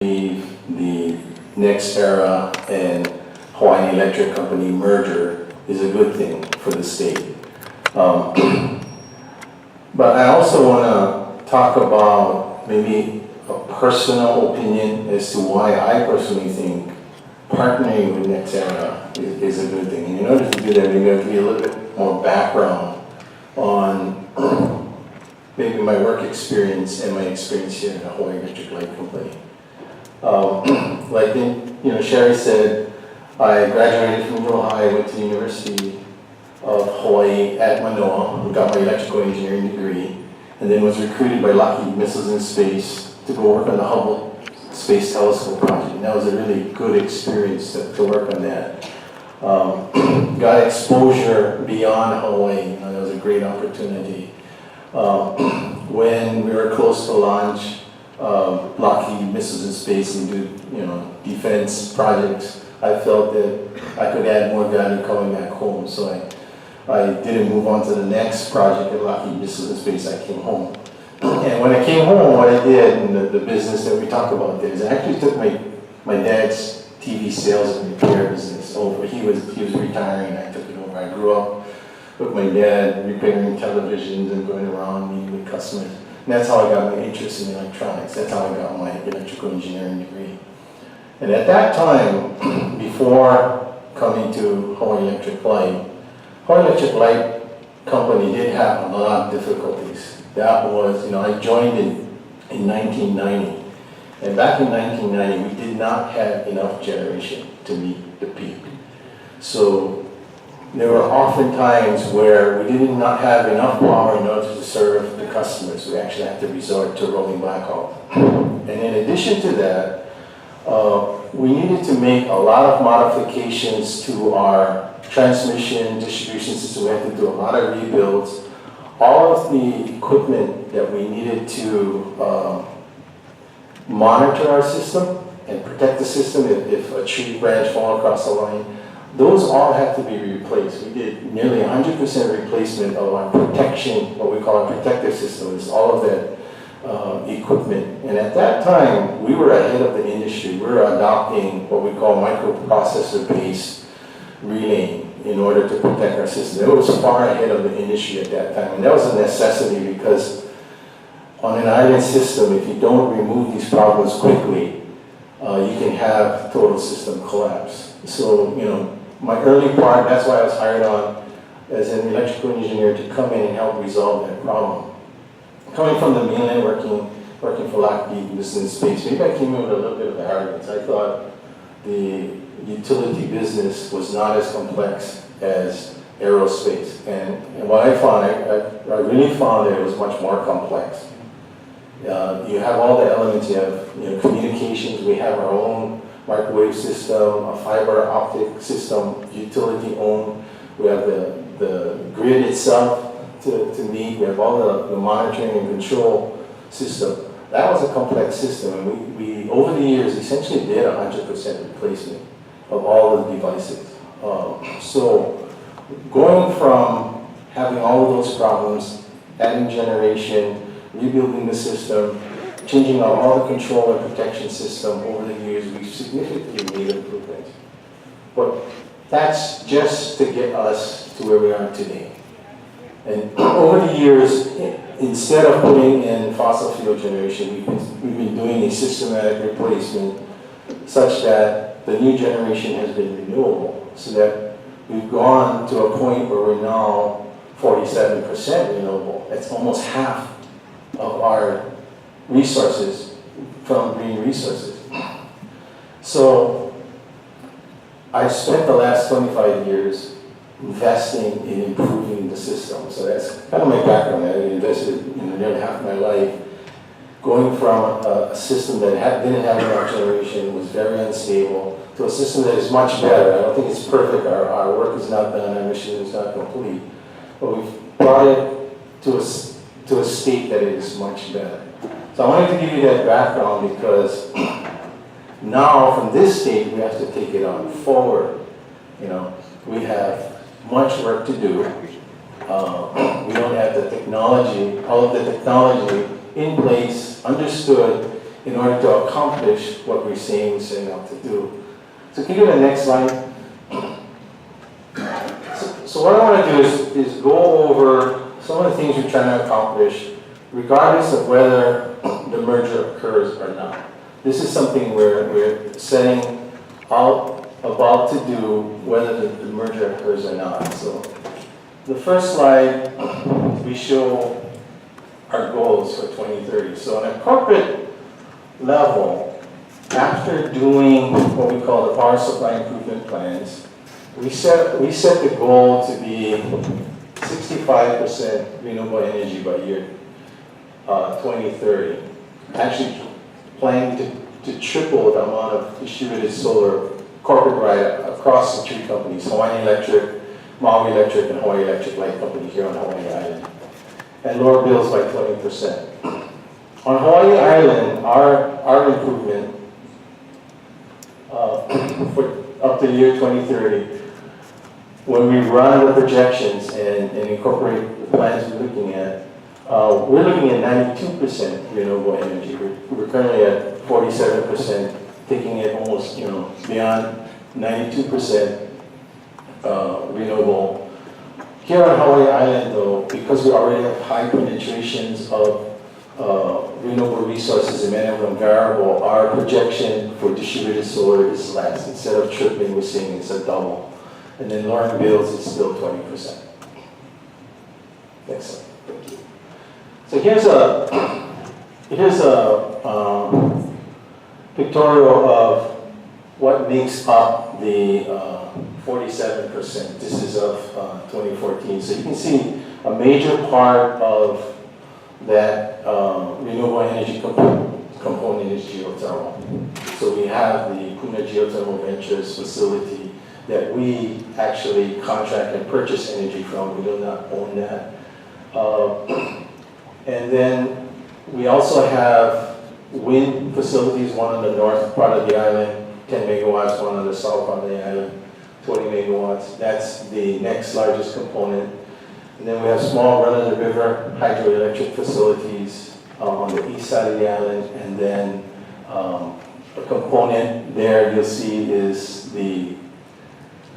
The NextEra and Hawaiian Electric Company merger is a good thing for the state. But I also want to talk about maybe a personal opinion as to why I personally think partnering with NextEra is a good thing. And in order to do that, we're going to give you a little bit more background on maybe my work experience and my experience here at the Hawaii Electric Light Company. Like Sherry said, I graduated from High, went to the University of Hawaii at Manoa, got my electrical engineering degree, and then was recruited by Lockheed Missiles in Space to go work on the Hubble Space Telescope project. And that was a really good experience to work on that. Got exposure beyond Hawaii. That was a great opportunity. When we were close to launch, Lockheed Missiles in Space and do defense projects, I felt that I could add more value coming back home. So I didn't move on to the next project at Lockheed Missiles in Space. I came home. And when I came home, what I did in the business that we talk about there is I actually took my dad's TV sales and repair business over. He was retiring, I took it over. I grew up with my dad repairing televisions and going around meeting with customers. And that's how I got my interest in electronics. That's how I got my electrical engineering degree. And at that time, before coming to Hawaii Electric Light Company did have a lot of difficulties. That was, I joined in 1990. And back in 1990, we did not have enough generation to meet the peak. So there were often times where we did not have enough power in order to serve the customers. We actually had to resort to rolling blackout. And in addition to that, we needed to make a lot of modifications to our transmission distribution system. We had to do a lot of rebuilds. All of the equipment that we needed to monitor our system and protect the system if a tree branch fall across the line, those all had to be replaced. We did nearly 100% replacement of our protection, what we call our protective systems, all of that equipment. And at that time, we were ahead of the industry. We were adopting what we call microprocessor-based relaying in order to protect our system. It was far ahead of the industry at that time. And that was a necessity because on an island system, if you don't remove these problems quickly, you can have total system collapse. So, my early part, that's why I was hired on as an electrical engineer to come in and help resolve that problem. Coming from the mainland, working for Lockheed Missiles in Space, maybe I came in with a little bit of arrogance. I thought the utility business was not as complex as aerospace. And what I found, I really found that it was much more complex. You have all the elements. You have communications. We have our own microwave system, a fiber optic system, utility owned. We have the grid itself to meet. We have all the monitoring and control system. That was a complex system, and we over the years essentially did 100% replacement of all the devices. So going from having all of those problems, adding generation, rebuilding the system, changing out all the control and protection system over the years, we've significantly made improvements. But that's just to get us to where we are today. And over the years, instead of putting in fossil fuel generation, we've been doing a systematic replacement such that the new generation has been renewable, so that we've gone to a point where we're now 47% renewable. That's almost half of our resources from green resources. So I spent the last 25 years investing in improving the system. So that's kind of my background. I invested nearly half my life going from a system that didn't have enough generation, was very unstable, to a system that is much better. I don't think it's perfect. Our work is not done. Our mission is not complete. But we've brought it to a state that it is much better. So I wanted to give you that background because now from this state we have to take it on forward. We have much work to do. We don't have the technology, all of the technology in place, understood, in order to accomplish what we're saying we're setting out to do. So can you go to the next slide? So what I want to do is go over some of the things we're trying to accomplish, regardless of whether the merger occurs or not. This is something we're setting out about to do, whether the merger occurs or not. So the first slide, we show our goals for 2030. So on a corporate level, after doing what we call the power supply improvement plans, we set the goal to be 65% renewable energy by year 2030. Actually planning to triple the amount of distributed solar corporate-wide across the three companies, Hawaiian Electric, Maui Electric, and Hawaii Electric Light Company here on Hawaii Island, and lower bills by 20%. On Hawaii Island, our improvement for up to the year 2030, when we run the projections and incorporate the plans we're looking at 92% renewable energy. We're currently at 47%, taking it almost beyond 92% renewable. Here on Hawaii Island, though, because we already have high penetrations of renewable resources and many of them variable, our projection for distributed solar is less. Instead of tripling, we're seeing it's a double. And then lowering bills is still 20%. Next slide. Thank you. So here's a pictorial of what makes up the 47%. This is of 2014. So you can see a major part of that renewable energy component is geothermal. So we have the Puna Geothermal Ventures facility that we actually contract and purchase energy from. We do not own that. And then we also have wind facilities, one on the north part of the island, 10 megawatts, one on the south part of the island, 20 megawatts. That's the next largest component. And then we have small run-of-the-river hydroelectric facilities on the east side of the island. And then a component there you'll see is the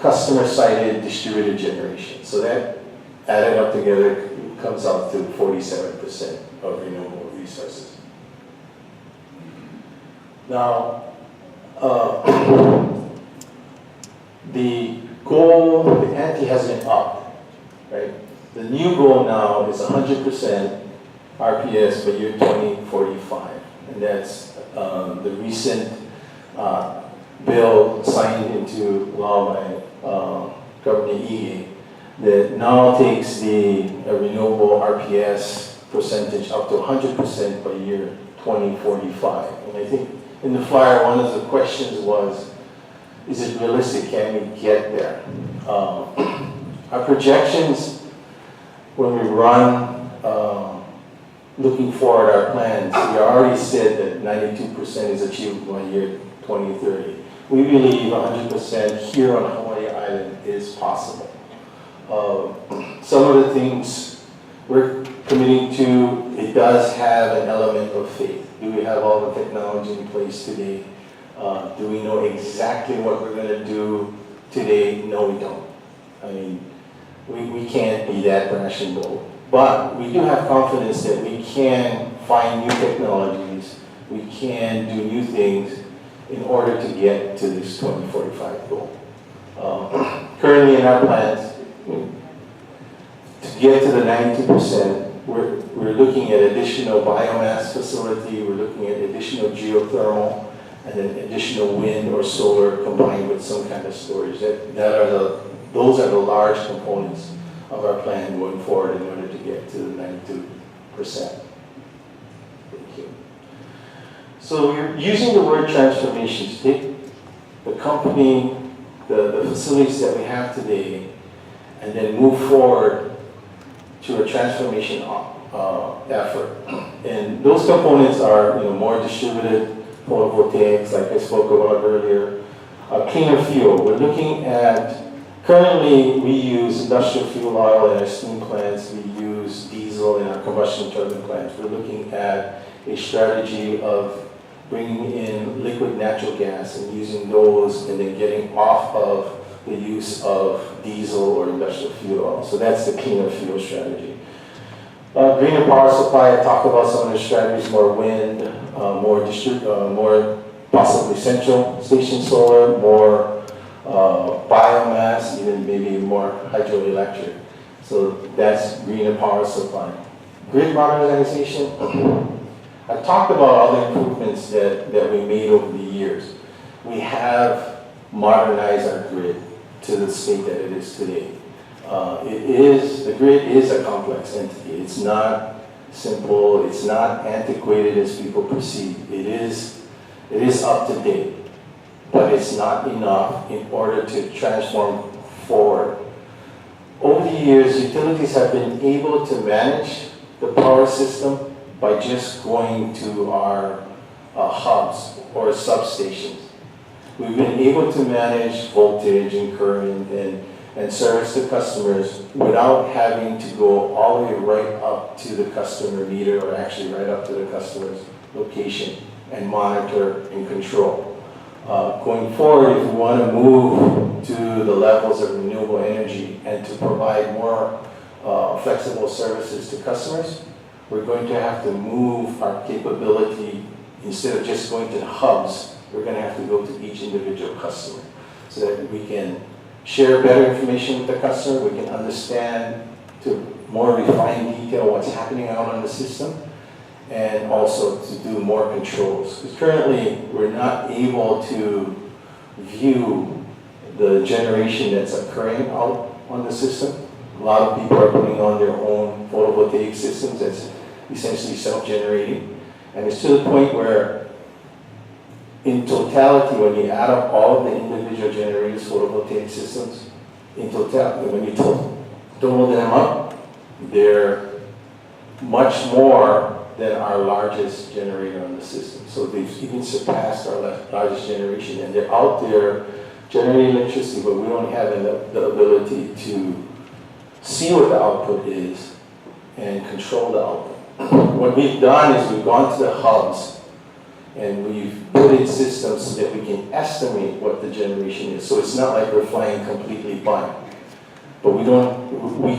customer-sited distributed generation. So that added up together comes out to 47% of renewable resources. Now, the goal, the ante has been upped, right? The new goal now is 100% RPS by year 2045, and that's the recent bill signed into law by Governor Ige that now takes the renewable RPS percentage up to 100% by year 2045. And I think in the flyer, one of the questions was, is it realistic? Can we get there? Our projections, when we run, looking forward our plans, we already said that 92% is achievable by year 2030. We believe 100% here on Hawaii Island is possible. Some of the things we're committing to, it does have an element of faith. Do we have all the technology in place today? Do we know exactly what we're going to do today? No, we don't. I mean, we can't be that brash and bold. But we do have confidence that we can find new technologies, we can do new things in order to get to this 2045 goal. Currently in our plans, to get to the 92%, we're looking at additional biomass facility, we're looking at additional geothermal, and then additional wind or solar combined with some kind of storage. Those are the large components of our plan going forward in order to get to the 92%. Thank you. So we're using the word transformation to take the company, the facilities that we have today, and then move forward to a transformation effort. And those components are more distributed photovoltaics, like I spoke about earlier, cleaner fuel. We're looking at, currently we use industrial fuel oil in our steam plants, we use diesel in our combustion turbine plants. We're looking at a strategy of bringing in liquid natural gas and using those and then getting off of the use of diesel or industrial fuel oil. So that's the cleaner fuel strategy. Greener power supply, I talked about some of the strategies, more wind, more possibly central station solar, more biomass, even maybe more hydroelectric. So that's greener power supply. Grid modernization, I talked about all the improvements that we made over the years. We have modernized our grid to the state that it is today. The grid is a complex entity. It's not simple, it's not antiquated as people perceive. It is up to date, but it's not enough in order to transform forward. Over the years, utilities have been able to manage the power system by just going to our hubs or substations. We've been able to manage voltage and current and service to customers without having to go all the way right up to the customer meter, or actually right up to the customer's location, and monitor and control. Going forward, if we want to move to the levels of renewable energy and to provide more flexible services to customers, we're going to have to move our capability. Instead of just going to the hubs, we're going to have to go to each individual customer so that we can share better information with the customer, we can understand to more refined detail what's happening out on the system, and also to do more controls. Because currently, we're not able to view the generation that's occurring out on the system. A lot of people are putting on their own photovoltaic systems that's essentially self-generating. And it's to the point where, in totality, when you add up all of the individual generators, photovoltaic systems, in totality, when you total them up, they're much more than our largest generator on the system. So they've even surpassed our largest generation, and they're out there generating electricity, but we don't have the ability to see what the output is and control the output. What we've done is we've gone to the hubs and we've put in systems so that we can estimate what the generation is. So it's not like we're flying completely blind, but we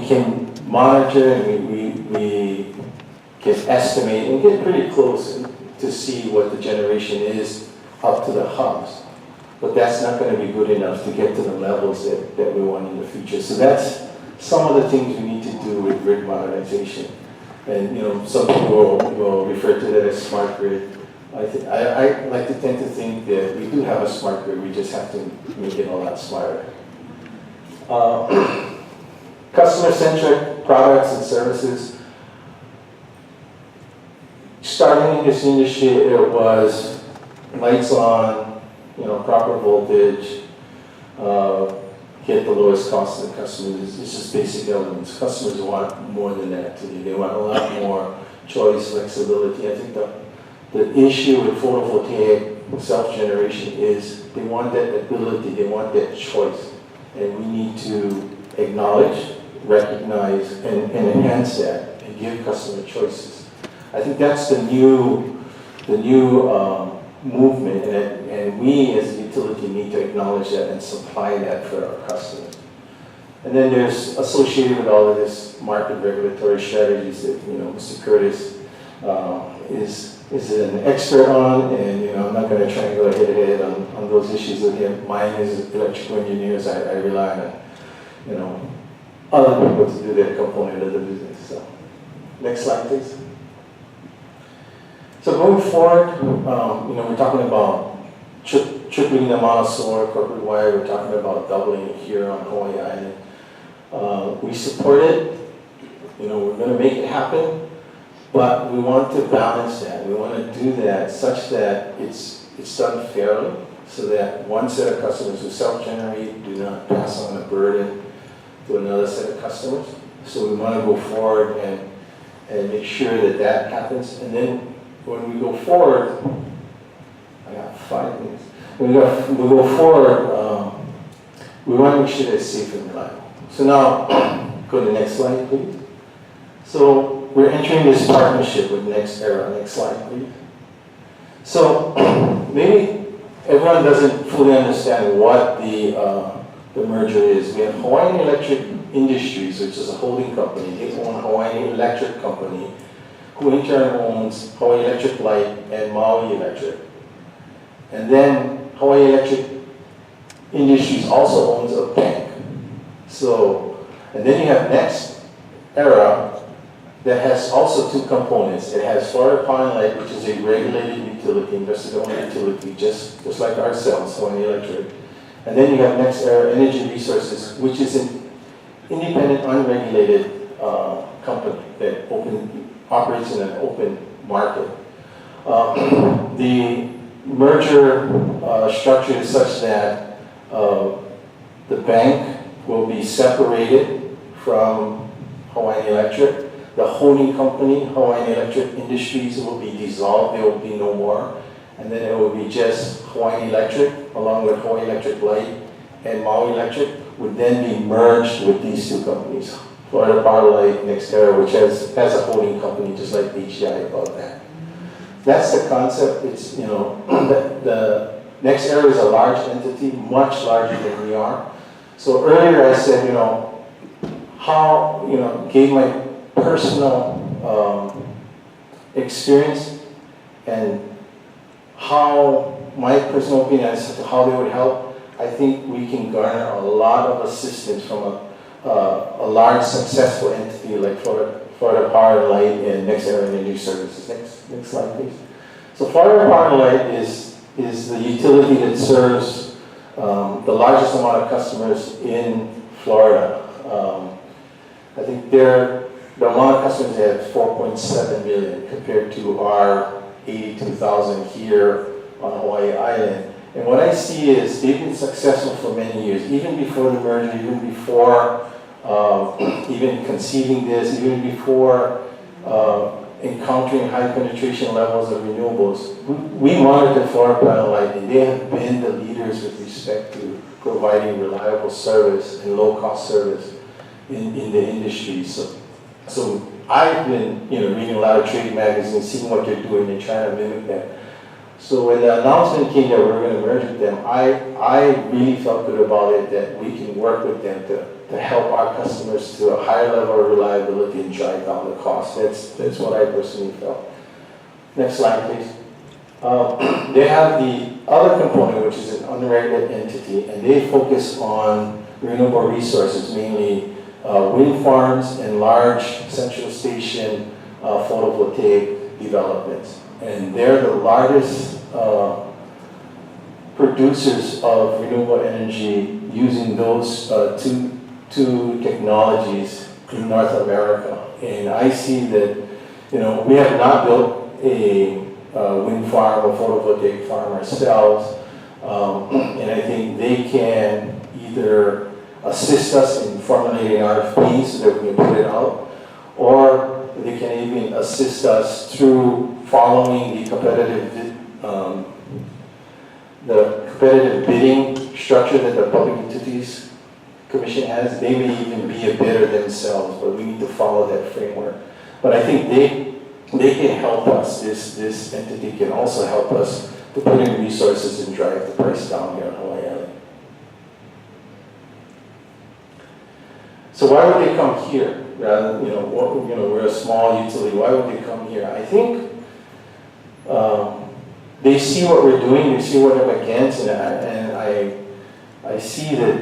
can monitor and we can estimate and get pretty close to see what the generation is up to the hubs. But that's not going to be good enough to get to the levels that we want in the future. So that's some of the things we need to do with grid modernization. And some people will refer to that as smart grid. I like to tend to think that we do have a smart grid, we just have to make it a lot smarter. Customer-centric products and services. Starting in this industry, it was lights on, proper voltage, get the lowest cost to the customers. It's just basic elements. Customers want more than that today. They want a lot more choice, flexibility. I think the issue with photovoltaic self-generation is they want that ability, they want that choice. And we need to acknowledge, recognize, and enhance that and give customer choices. I think that's the new movement, and we as a utility need to acknowledge that and supply that for our customers. And then there's associated with all of this market regulatory strategies that Mr. Curtis is an expert on, and I'm not going to try and go head on those issues with him. Mine is electrical engineers. I rely on other people to do that component of the business. So, next slide, please. So going forward, we're talking about tripling the amount of solar corporate wire. We're talking about doubling it here on Hawaii Island. We support it. We're going to make it happen, but we want to balance that. We want to do that such that it's done fairly, so that one set of customers who self-generate do not pass on a burden to another set of customers. So we want to go forward and make sure that happens. And then when we go forward, I got 5 minutes. When we go forward, we want to make sure that it's safe and reliable. So now, go to the next slide, please. So we're entering this partnership with NextEra. Next slide, please. So maybe everyone doesn't fully understand what the merger is. We have Hawaiian Electric Industries, which is a holding company. They own Hawaiian Electric Company, who in turn owns Hawaii Electric Light and Maui Electric. And then Hawaii Electric Industries also owns a bank. So, and then you have NextEra that has also two components. It has Florida Power and Light, which is a regulated utility, investor-owned utility, just like ourselves, Hawaii Electric. And then you have NextEra Energy Resources, which is an independent, unregulated company that operates in an open market. The merger structure is such that the bank will be separated from Hawaiian Electric. The holding company, Hawaiian Electric Industries, will be dissolved. There will be no more. And then it will be just Hawaiian Electric, along with Hawaii Electric Light and Maui Electric, would then be merged with these two companies. Florida Power Light, NextEra, which has a holding company just like HEI above that. That's the concept. It's, you know, the NextEra is a large entity, much larger than we are. So earlier I said, you know, how, you know, gave my personal experience and how my personal opinion as to how they would help. I think we can garner a lot of assistance from a large successful entity like Florida Power and Light and NextEra Energy Services. Next slide, please. So Florida Power and Light is the utility that serves the largest amount of customers in Florida. I think the amount of customers they have 4.7 million compared to our 82,000 here on Hawaii Island. And what I see is they've been successful for many years, even before the merger, even before even conceiving this, even before encountering high penetration levels of renewables. We monitor Florida Power and Light, and they have been the leaders with respect to providing reliable service and low-cost service in the industry. So I've been, you know, reading a lot of trade magazines, seeing what they're doing and trying to mimic that. So when the announcement came that we were going to merge with them, I really felt good about it, that we can work with them to help our customers to a higher level of reliability and drive down the cost. That's what I personally felt. Next slide, please. They have the other component, which is an unregulated entity, and they focus on renewable resources, mainly wind farms and large central station photovoltaic developments. And they're the largest producers of renewable energy using those two technologies in North America. And I see that, you know, we have not built a wind farm or photovoltaic farm ourselves, and I think they can either assist us in formulating RFPs so that we can put it out, or they can even assist us through following the competitive bidding structure that the Public Utilities Commission has. They may even be a bidder themselves, but we need to follow that framework. But I think they can help us. This entity can also help us to put in resources and drive the price down here on Hawaii Island. So why would they come here? Rather, we're a small utility. Why would they come here? I think they see what we're doing. They see what I'm against, and I see that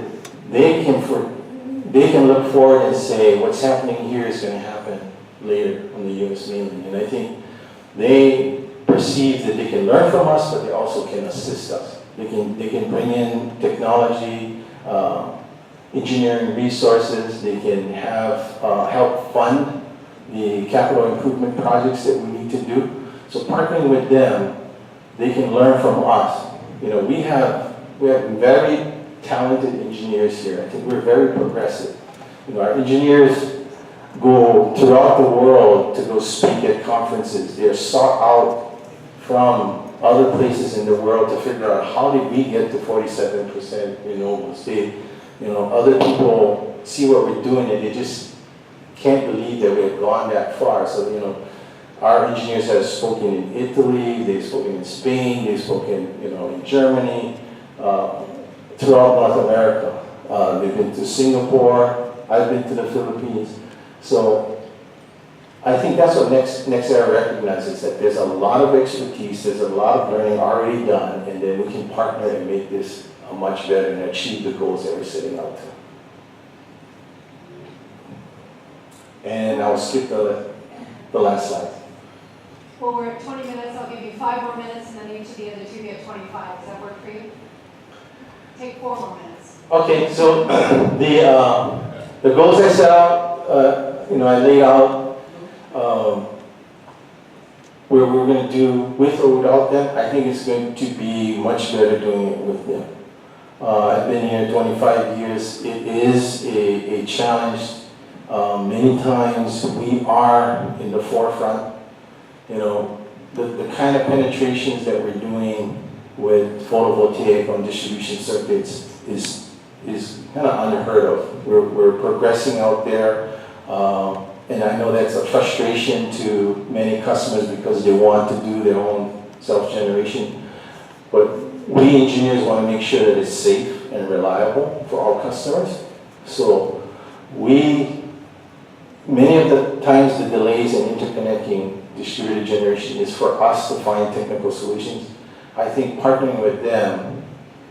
they can look forward and say what's happening here is going to happen later on the U.S. mainland. And I think they perceive that they can learn from us, but they also can assist us. They can bring in technology, engineering resources. They can have help fund the capital improvement projects that we need to do. So partnering with them, they can learn from us. You know, we have very talented engineers here. I think we're very progressive. You know, our engineers go throughout the world to go speak at conferences. They're sought out from other places in the world to figure out how did we get to 47% renewables. Other people see what we're doing and they just can't believe that we've gone that far. So, our engineers have spoken in Italy, they've spoken in Spain, they've spoken, in Germany, throughout North America. They've been to Singapore, I've been to the Philippines. So I think that's what NextEra recognizes, that there's a lot of expertise, there's a lot of learning already done, and then we can partner and make this much better and achieve the goals that we're setting out to. And I'll skip the last slide. Well, we're at 20 minutes. I'll give you 5 more minutes, and then each of the other two get 25. Does that work for you? Take 4 more minutes. Okay, so the goals I set out, I laid out where we're going to do with or without them. I think it's going to be much better doing it with them. I've been here 25 years. It is a challenge. Many times we are in the forefront. The kind of penetrations that we're doing with photovoltaic on distribution circuits is kind of unheard of. We're progressing out there, and I know that's a frustration to many customers because they want to do their own self-generation. But we engineers want to make sure that it's safe and reliable for all customers. So many of the times the delays in interconnecting distributed generation is for us to find technical solutions. I think partnering with them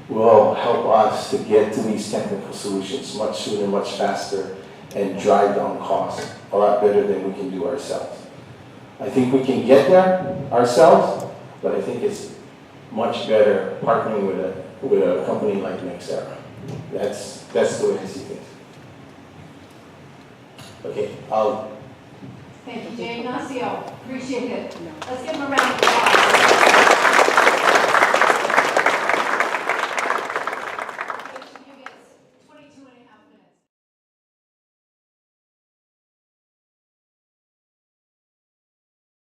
will help us to get to these technical solutions much sooner, much faster, and drive down costs a lot better than we can do ourselves. I think we can get there ourselves, but I think it's much better partnering with a company like NextEra. That's the way I see things. Okay, Thank you, Jay Ignacio. Appreciate it. Let's give him a round of applause.